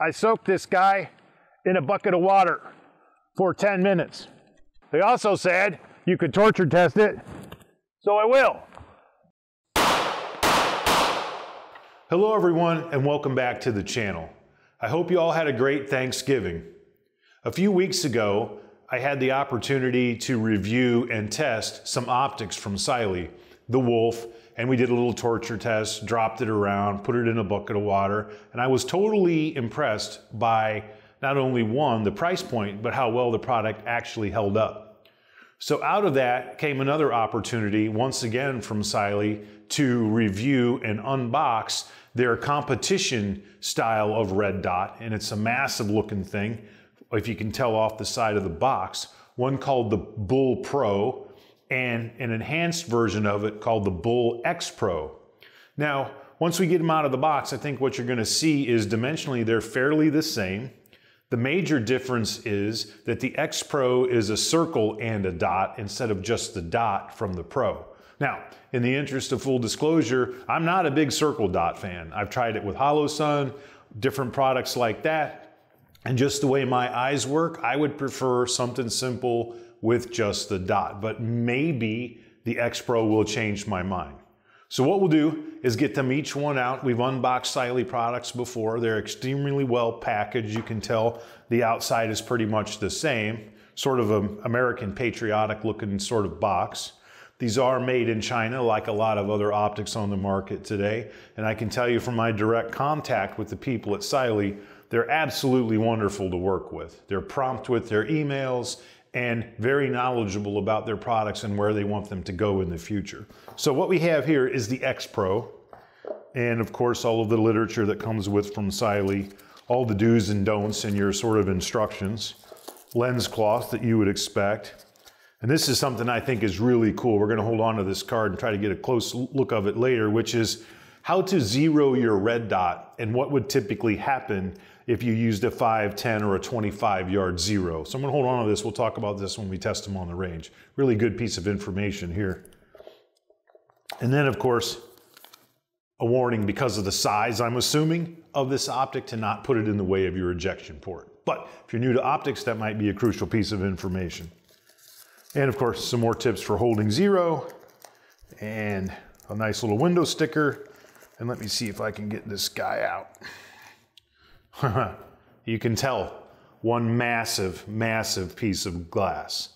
I soaked this guy in a bucket of water for 10 minutes. They also said you could torture test it, so I will. Hello everyone, and welcome back to the channel. I hope you all had a great Thanksgiving. A few weeks ago, I had the opportunity to review and test some optics from Cyelee, the Wolf, and we did a little torture test, dropped it around, put it in a bucket of water, and I was totally impressed by not only one, the price point, but how well the product actually held up. So out of that came another opportunity, once again from Cyelee, to review and unbox their competition style of red dot, and it's a massive looking thing, if you can tell off the side of the box, one called the Bull Pro, and an enhanced version of it called the Bull X Pro. Now, once we get them out of the box, I think what you're gonna see is dimensionally they're fairly the same. The major difference is that the X Pro is a circle and a dot instead of just the dot from the Pro. Now, in the interest of full disclosure, I'm not a big circle dot fan. I've tried it with HoloSun, different products like that, and just the way my eyes work, I would prefer something simple with just the dot, but maybe the X Pro will change my mind. So what we'll do is get them each one out. We've unboxed Cyelee products before. They're extremely well packaged. You can tell the outside is pretty much the same, sort of an American patriotic looking sort of box. These are made in China, like a lot of other optics on the market today. And I can tell you from my direct contact with the people at Cyelee, they're absolutely wonderful to work with. They're prompt with their emails and very knowledgeable about their products and where they want them to go in the future. So what we have here is the X Pro, and of course all of the literature that comes with from Cyelee, all the do's and don'ts and your sort of instructions, lens cloth that you would expect. And this is something I think is really cool. We're gonna hold on to this card and try to get a close look of it later, which is how to zero your red dot and what would typically happen if you used a 5, 10, or a 25 yard zero. So I'm gonna hold on to this. We'll talk about this when we test them on the range. Really good piece of information here. And then of course, a warning because of the size, I'm assuming, of this optic to not put it in the way of your ejection port. But if you're new to optics, that might be a crucial piece of information. And of course, some more tips for holding zero and a nice little window sticker. And let me see if I can get this guy out. You can tell, one massive, massive piece of glass.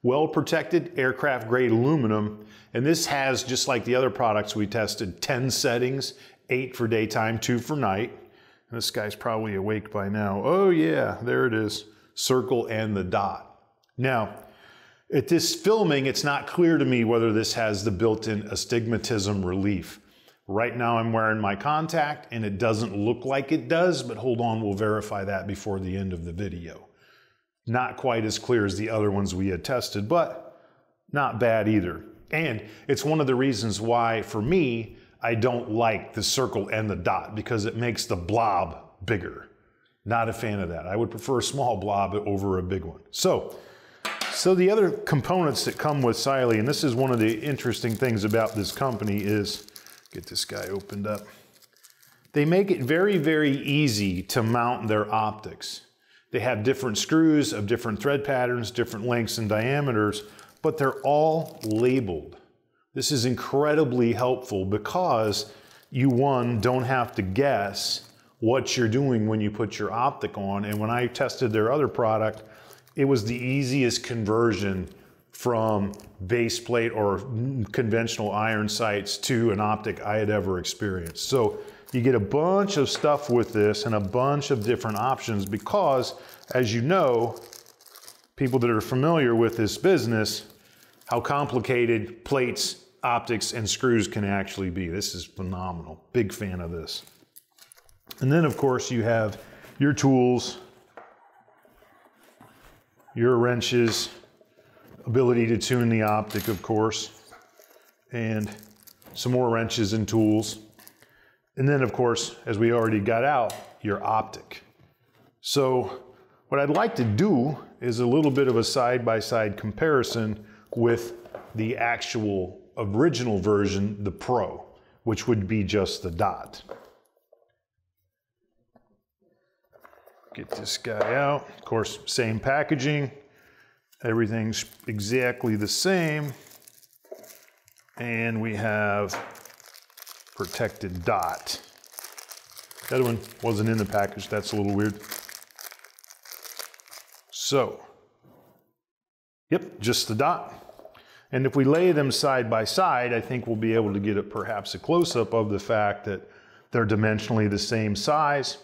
Well protected aircraft grade aluminum, and this has, just like the other products we tested, 10 settings, 8 for daytime, 2 for night. And this guy's probably awake by now. Oh yeah, there it is, circle and the dot. Now, at this filming, it's not clear to me whether this has the built-in astigmatism relief. Right now I'm wearing my contact and it doesn't look like it does, but hold on, we'll verify that before the end of the video. Not quite as clear as the other ones we had tested, but not bad either. And it's one of the reasons why, for me, I don't like the circle and the dot, because it makes the blob bigger. Not a fan of that. I would prefer a small blob over a big one. So the other components that come with Cyelee, and this is one of the interesting things about this company, is get this guy opened up. They make it very, very easy to mount their optics. They have different screws of different thread patterns, different lengths and diameters, but they're all labeled. This is incredibly helpful because you, one, don't have to guess what you're doing when you put your optic on. And when I tested their other product, it was the easiest conversion from base plate or conventional iron sights to an optic I had ever experienced. So you get a bunch of stuff with this and a bunch of different options because, as you know, people that are familiar with this business, how complicated plates, optics, and screws can actually be. This is phenomenal. Big fan of this. And then of course you have your tools, your wrenches, ability to tune the optic, of course, and some more wrenches and tools. And then, of course, as we already got out, your optic. So what I'd like to do is a little bit of a side-by-side comparison with the actual original version, the Pro, which would be just the dot. Get this guy out. Of course, same packaging. Everything's exactly the same. And we have protected dot. The other one wasn't in the package. That's a little weird. So, yep, just the dot. And if we lay them side by side, I think we'll be able to get perhaps a close-up of the fact that they're dimensionally the same size.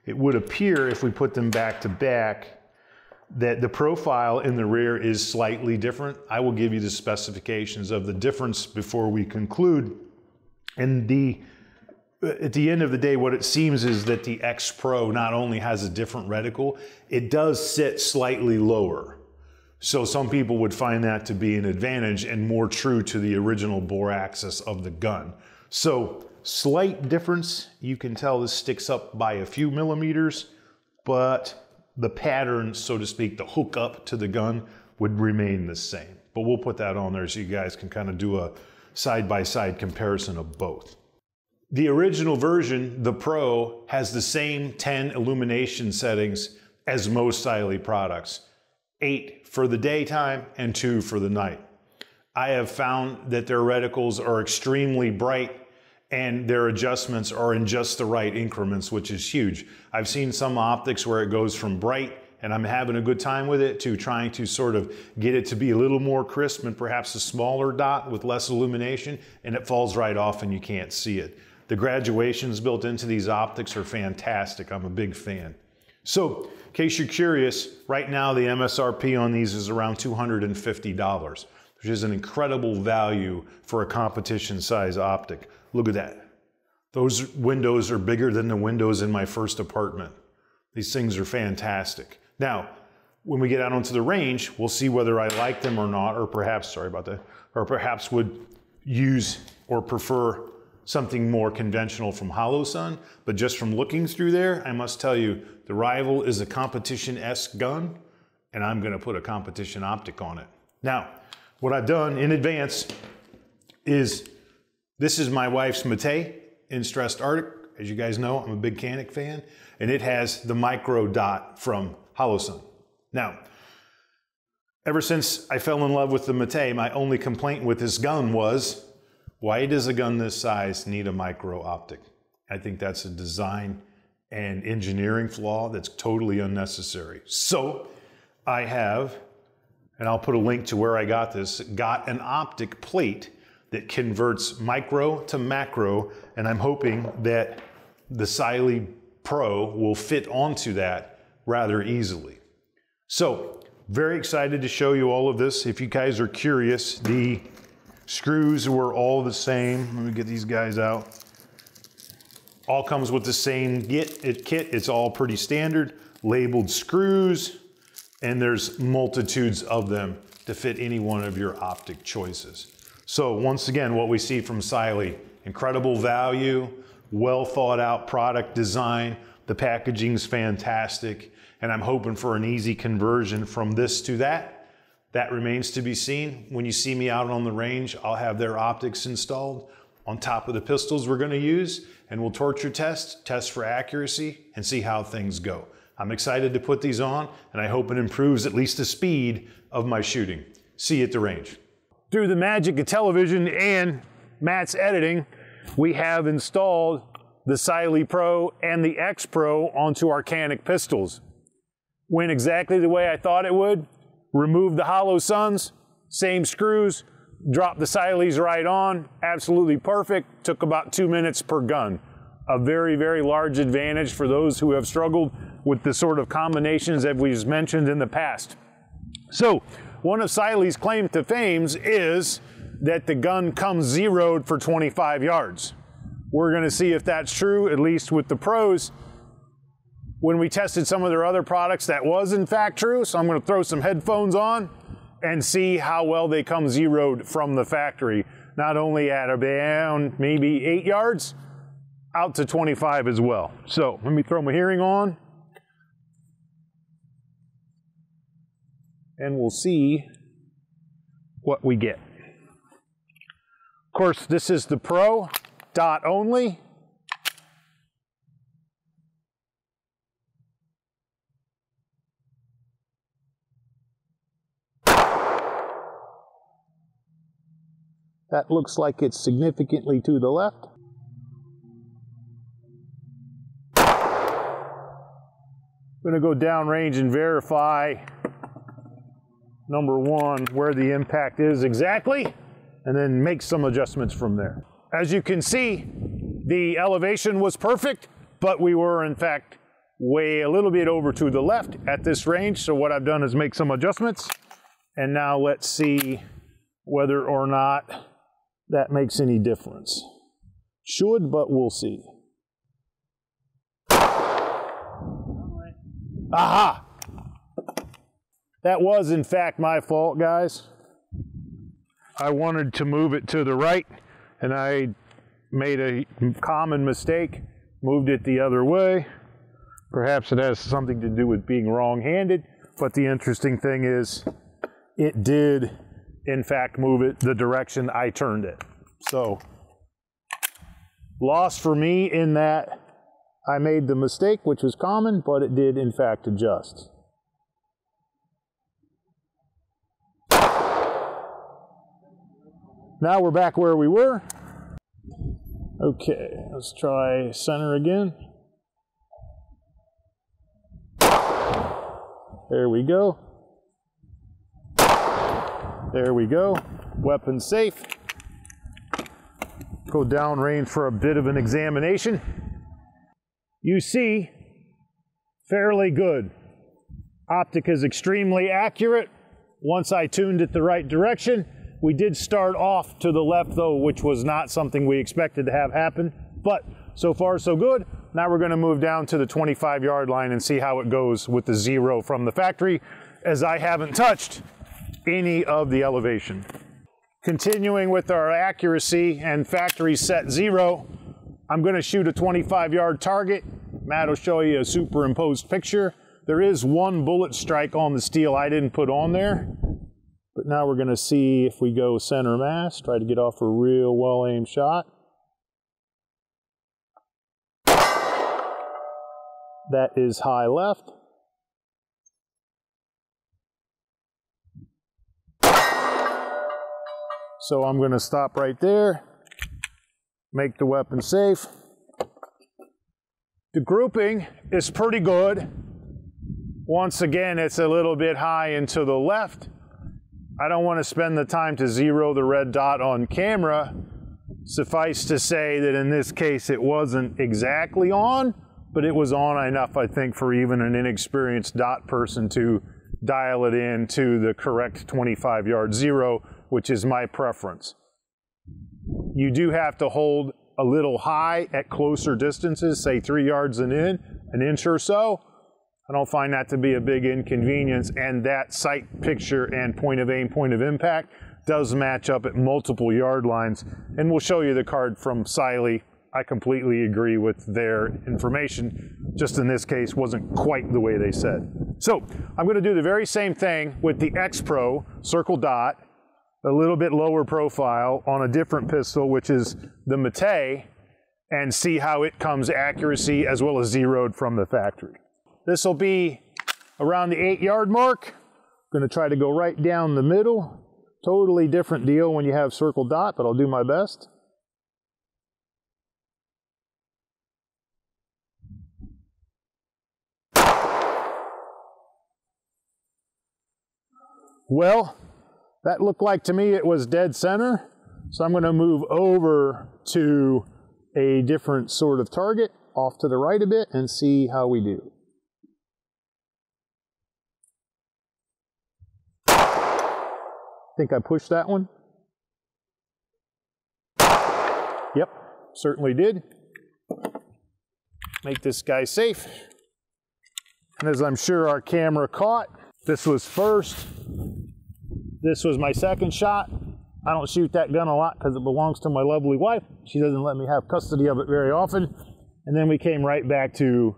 It would appear, if we put them back to back, that the profile in the rear is slightly different. I will give you the specifications of the difference before we conclude. And at the end of the day, what it seems is that the X Pro not only has a different reticle, it does sit slightly lower. So some people would find that to be an advantage and more true to the original bore axis of the gun. So slight difference. You can tell this sticks up by a few millimeters, but the pattern, so to speak, the hook up to the gun would remain the same. But we'll put that on there so you guys can kind of do a side-by-side comparison of both. The original version, the Pro, has the same 10 illumination settings as most Cyelee products. 8 for the daytime and 2 for the night. I have found that their reticles are extremely bright and their adjustments are in just the right increments, which is huge. I've seen some optics where it goes from bright and I'm having a good time with it to trying to sort of get it to be a little more crisp and perhaps a smaller dot with less illumination, and it falls right off and you can't see it. The graduations built into these optics are fantastic. I'm a big fan. So, in case you're curious, right now the MSRP on these is around $250, which is an incredible value for a competition size optic. Look at that. Those windows are bigger than the windows in my first apartment. These things are fantastic. Now, when we get out onto the range, we'll see whether I like them or not, or perhaps, sorry about that, or perhaps would use or prefer something more conventional from HoloSun. But just from looking through there, I must tell you, the Rival is a competition-esque gun, and I'm gonna put a competition optic on it. Now, what I've done in advance is, this is my wife's Mete in Stressed Arctic. As you guys know, I'm a big Canik fan, and it has the micro dot from HoloSun. Now, ever since I fell in love with the Mete, my only complaint with this gun was, why does a gun this size need a micro optic? I think that's a design and engineering flaw that's totally unnecessary. So I have, and I'll put a link to where I got this, got an optic plate that converts micro to macro, and I'm hoping that the Cyelee Pro will fit onto that rather easily. So, very excited to show you all of this. If you guys are curious, the screws were all the same. Let me get these guys out. All comes with the same kit. It's all pretty standard. Labeled screws, and there's multitudes of them to fit any one of your optic choices. So once again, what we see from Cyelee, incredible value, well thought out product design, the packaging's fantastic, and I'm hoping for an easy conversion from this to that. That remains to be seen. When you see me out on the range, I'll have their optics installed on top of the pistols we're gonna use, and we'll torture test for accuracy, and see how things go. I'm excited to put these on, and I hope it improves at least the speed of my shooting. See you at the range. Through the magic of television and Matt's editing, we have installed the Cyelee Pro and the X Pro onto our Canik pistols. Went exactly the way I thought it would. Removed the HoloSuns, same screws, dropped the Cyelees right on, absolutely perfect. Took about 2 minutes per gun. A very, very large advantage for those who have struggled with the sort of combinations that we've mentioned in the past. So, one of Cyelee's claim to fame is that the gun comes zeroed for 25 yards. We're gonna see if that's true, at least with the Pros. When we tested some of their other products, that was in fact true, so I'm gonna throw some headphones on and see how well they come zeroed from the factory. Not only at around maybe 8 yards, out to 25 as well. So, let me throw my hearing on. And we'll see what we get. Of course, this is the Pro, dot only. That looks like it's significantly to the left. I'm going to go downrange and verify, number one, where the impact is exactly, and then make some adjustments from there. As you can see, the elevation was perfect, but we were in fact way a little bit over to the left at this range. So what I've done is make some adjustments. And now let's see whether or not that makes any difference. Should, but we'll see. Aha! That was in fact my fault, guys. I wanted to move it to the right, and I made a common mistake, moved it the other way. Perhaps it has something to do with being wrong-handed, but the interesting thing is it did in fact move it the direction I turned it. So, loss for me in that I made the mistake, which was common, but it did in fact adjust. Now we're back where we were. Okay, let's try center again. There we go. There we go. Weapon safe. Go downrange for a bit of an examination. You see, fairly good. Optic is extremely accurate. Once I tuned it the right direction. We did start off to the left though, which was not something we expected to have happen, but so far so good. Now we're going to move down to the 25-yard line and see how it goes with the 0 from the factory, as I haven't touched any of the elevation. Continuing with our accuracy and factory set 0, I'm going to shoot a 25-yard target. Matt will show you a superimposed picture. There is one bullet strike on the steel I didn't put on there. But now we're going to see if we go center mass, try to get off a real well-aimed shot. That is high left. So I'm going to stop right there, make the weapon safe. The grouping is pretty good. Once again, it's a little bit high and to the left. I don't want to spend the time to zero the red dot on camera. Suffice to say that in this case it wasn't exactly on, but it was on enough, I think, for even an inexperienced dot person to dial it in to the correct 25-yard 0, which is my preference. You do have to hold a little high at closer distances, say 3 yards and in, an inch or so. I don't find that to be a big inconvenience, and that sight picture and point of aim, point of impact does match up at multiple yard lines. And we'll show you the card from Cyelee. I completely agree with their information. Just in this case, wasn't quite the way they said. So I'm going to do the very same thing with the X Pro circle dot, a little bit lower profile on a different pistol, which is the Mete, and see how it comes accuracy as well as zeroed from the factory. This will be around the 8-yard mark. I'm going to try to go right down the middle. Totally different deal when you have circle dot, but I'll do my best. Well, that looked like to me it was dead center. So I'm going to move over to a different sort of target off to the right a bit and see how we do. Think I pushed that one? Yep, certainly did. Make this guy safe. And as I'm sure our camera caught, this was first. This was my second shot. I don't shoot that gun a lot because it belongs to my lovely wife. She doesn't let me have custody of it very often. And then we came right back to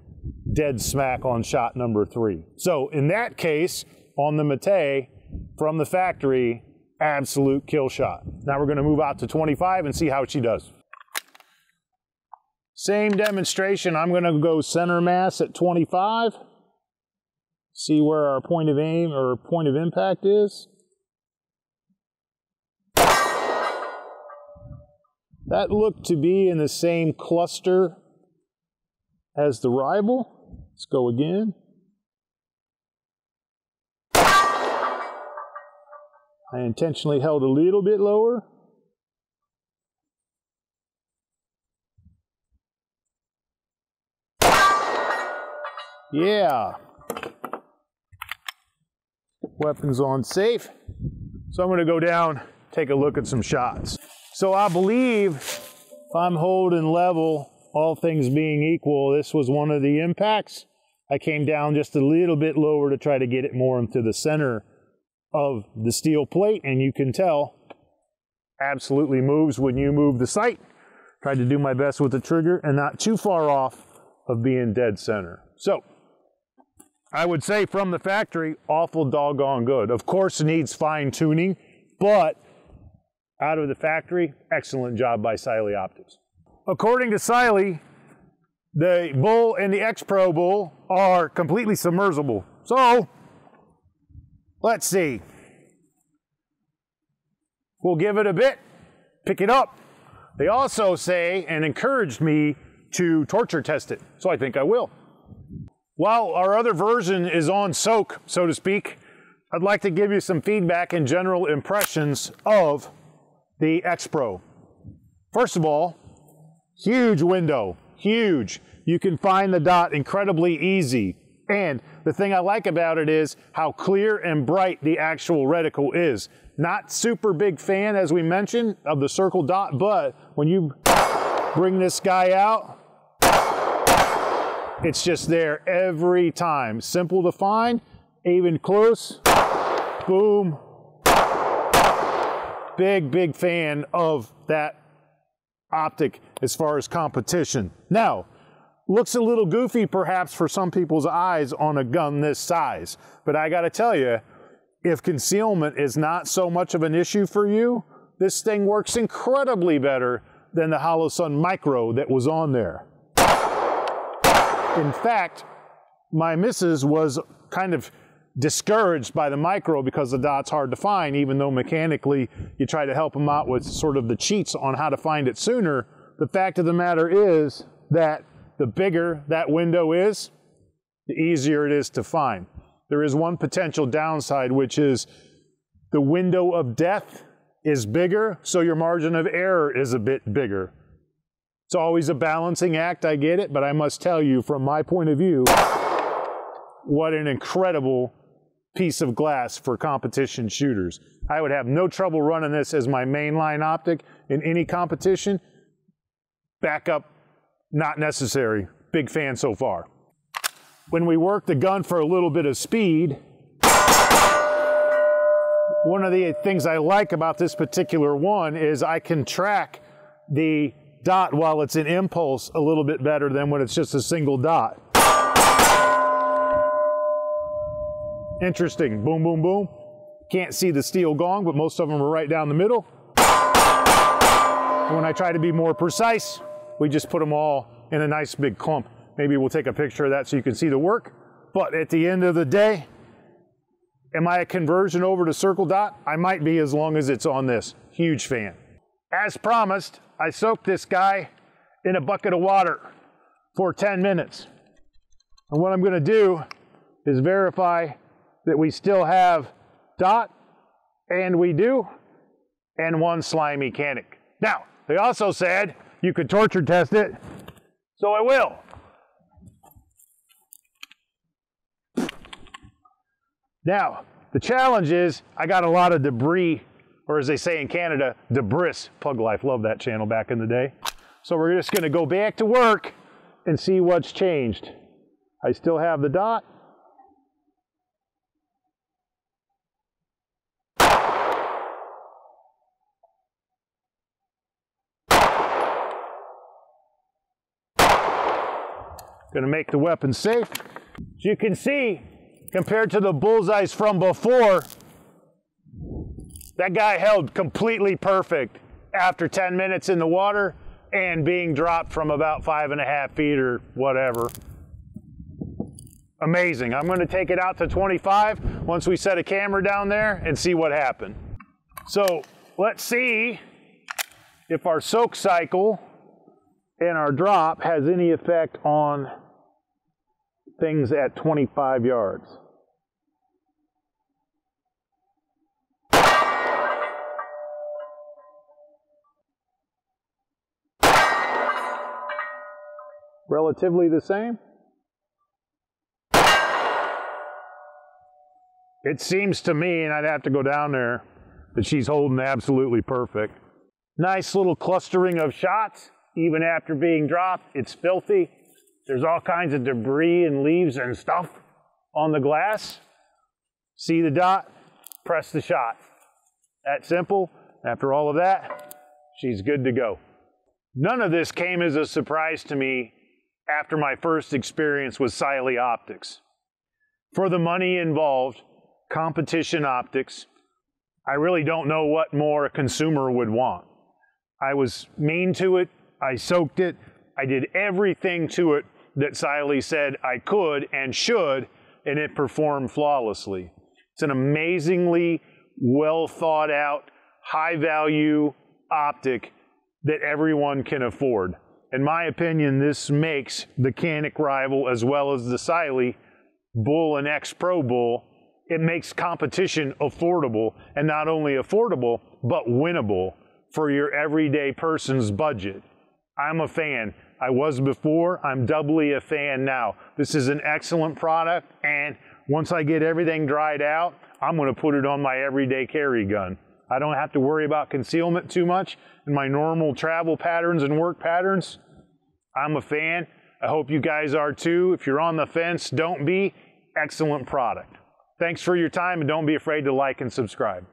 dead smack on shot number 3. So in that case, on the Mete from the factory, absolute kill shot. Now we're going to move out to 25 and see how she does. Same demonstration. I'm going to go center mass at 25. See where our point of aim or point of impact is. That looked to be in the same cluster as the Rival. Let's go again. I intentionally held a little bit lower. Yeah. Weapons on safe. So I'm going to go down, take a look at some shots. So I believe if I'm holding level, all things being equal, this was one of the impacts. I came down just a little bit lower to try to get it more into the center of the steel plate, and you can tell absolutely moves when you move the sight. Tried to do my best with the trigger and not too far off of being dead center. So I would say from the factory, awful doggone good. Of course it needs fine tuning, but out of the factory, excellent job by Cyelee Optics. According to Cyelee, the Bull and the X Pro Bull are completely submersible. So let's see. We'll give it a bit, pick it up. They also say and encouraged me to torture test it, so I think I will. While our other version is on soak, so to speak, I'd like to give you some feedback and general impressions of the X Pro. First of all, huge window, huge. You can find the dot incredibly easy. And the thing I like about it is how clear and bright the actual reticle is. Not super big fan, as we mentioned, of the circle dot, but when you bring this guy out, it's just there every time. Simple to find, even close, boom. Big fan of that optic as far as competition. Now, looks a little goofy perhaps for some people's eyes on a gun this size, but I gotta tell you, if concealment is not so much of an issue for you, this thing works incredibly better than the Holosun Micro that was on there. In fact, my missus was kind of discouraged by the Micro because the dot's hard to find, even though mechanically you try to help them out with sort of the cheats on how to find it sooner. The fact of the matter is that the bigger that window is, the easier it is to find. There is one potential downside, which is the window of death is bigger, so your margin of error is a bit bigger. It's always a balancing act, I get it, but I must tell you, from my point of view, what an incredible piece of glass for competition shooters. I would have no trouble running this as my mainline optic in any competition. Backup, not necessary. Big fan so far. When we work the gun for a little bit of speed, one of the things I like about this particular one is I can track the dot while it's in impulse a little bit better than when it's just a single dot. Interesting. Boom, boom, boom. Can't see the steel gong, but most of them are right down the middle. When I try to be more precise, we just put them all in a nice big clump. Maybe we'll take a picture of that so you can see the work. But at the end of the day, am I a conversion over to circle dot? I might be, as long as it's on this. Huge fan. As promised, I soaked this guy in a bucket of water for 10 minutes. And what I'm going to do is verify that we still have dot, and we do, and one slimy Canik. Now, they also said you could torture test it, so I will. Now, the challenge is I got a lot of debris, or as they say in Canada, debris. Pug Life, love that channel back in the day. So we're just going to go back to work and see what's changed. I still have the dot. Going to make the weapon safe. As you can see, compared to the bullseyes from before, that guy held completely perfect after 10 minutes in the water and being dropped from about 5.5 feet or whatever. Amazing. I'm going to take it out to 25 once we set a camera down there and see what happened. So let's see if our soak cycle and our drop has any effect on things at 25 yards. Relatively the same. It seems to me, and I'd have to go down there, that she's holding absolutely perfect. Nice little clustering of shots, even after being dropped. It's filthy. There's all kinds of debris and leaves and stuff on the glass. See the dot? Press the shot. That simple. After all of that, she's good to go. None of this came as a surprise to me after my first experience with Cyelee optics. For the money involved, competition optics, I really don't know what more a consumer would want. I was mean to it, I soaked it, I did everything to it that Cyelee said I could and should, and it performed flawlessly. It's an amazingly well thought out, high value optic that everyone can afford. In my opinion, this makes the Canik Rival as well as the Cyelee Bull and X Pro Bull, it makes competition affordable, and not only affordable, but winnable for your everyday person's budget. I'm a fan. I was before, I'm doubly a fan now. This is an excellent product, and once I get everything dried out, I'm gonna put it on my everyday carry gun. I don't have to worry about concealment too much in my normal travel patterns and work patterns. I'm a fan. I hope you guys are too. If you're on the fence, don't be. Excellent product. Thanks for your time, and don't be afraid to like and subscribe.